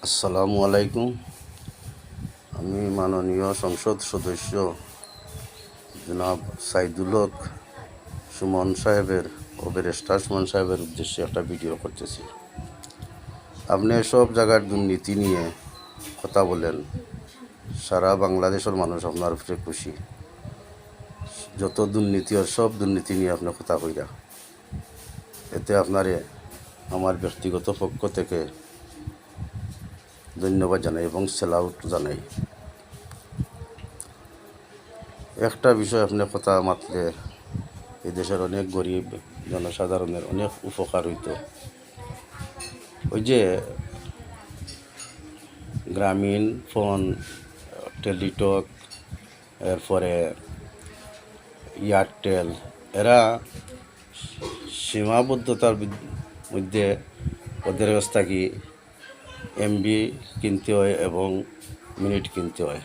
আসসালামু আলাইকুম। আমি মাননীয় সংসদ সদস্য জনাব সাইদুল হক সুমন সাহেবের ব্যারিস্টার সুমন সাহেবের উদ্দেশ্যে একটা ভিডিও করতেছি। আপনি সব জায়গার দুর্নীতি নিয়ে কথা বলেন, সারা বাংলাদেশের মানুষ আপনার উপরে খুশি। যত দুর্নীতি আর সব দুর্নীতি নিয়ে আপনি কথা কইরা, এতে আপনারে আমার ব্যক্তিগত পক্ষ থেকে ধন্যবাদ জানাই এবং সেলাউট জানাই। একটা বিষয় আপনি কথা মাতলে এই দেশের অনেক গরিব জনসাধারণের অনেক উপকার হইত। ওই যে গ্রামীণ ফোন, টেলিটক, এরপরে এয়ারটেল, এরা সীমাবদ্ধতার মধ্যে ওদের ব্যবস্থা কি এমবি কিনতে হয় এবং মিনিট কিনতে হয়।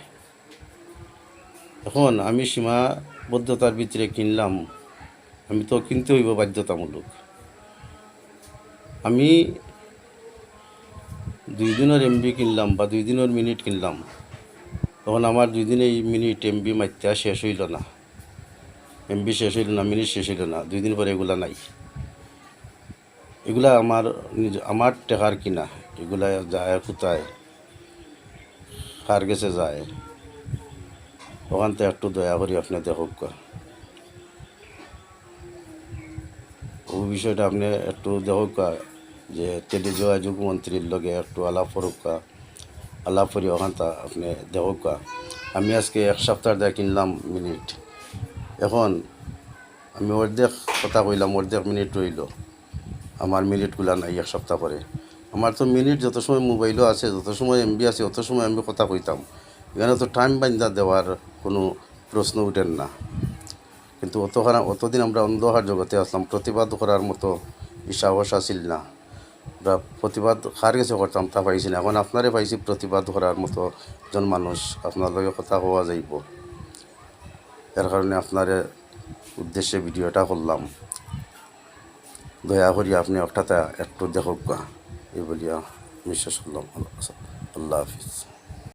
এখন আমি সীমাবদ্ধতার ভিতরে কিনলাম, আমি তো কিনতে হইব বাধ্যতামূলক। আমি 2 দিনের এমবি কিনলাম বা 2 দিনের মিনিট কিনলাম, তখন আমার 2 দিন এই মিনিট এমবি মাত্রা শেষ হইল না, এমবি শেষ হইল না, মিনিট শেষ হইল না, 2 দিন পরে এগুলা নাই। এগুলা আমার টেকার কিনা, এগুলা যায় কোথায়, কার গেছে যায়, ওখান থেকে একটু দয়া করি আপনি দেখুক। ও বিষয়টা আপনি একটু দেখুক যে টেলিযোগাযোগ মন্ত্রীর লগে একটু আলাপ করুক, আলাপ করি ওখানটা আপনি দেখুক। আমি আজকে 1 সপ্তাহ দিয়ে কিনলাম মিনিট, এখন আমি অর্ধেক কথা কইলাম, অর্ধেক মিনিট রইল, আমার মিনিটগুলা নাই 1 সপ্তাহ পরে। আমার তো মিনিট যত সময় মোবাইলও আছে, যত সময় এমবি আছে, অত সময় আমি কথা কইতাম। এখানে তো টাইম বান্ধা দেওয়ার কোনো প্রশ্ন উঠেন না। কিন্তু অতদিন আমরা অন্ধকার জগতে আসলাম, প্রতিবাদ করার মতো সাহস আসিল না। আমরা প্রতিবাদ কার কাছে করতাম তা পাইছি না। এখন আপনারে পাইছি প্রতিবাদ করার মতো একজন মানুষ, আপনার লগে কথা হওয়া যাইব। এর কারণে আপনার উদ্দেশ্যে ভিডিওটা করলাম। দয়া করি আপনি অর্থাৎ একটু দেখুক, এই বলিয়া বিশ্বাস করলাম। আল্লাহ হাফিজ।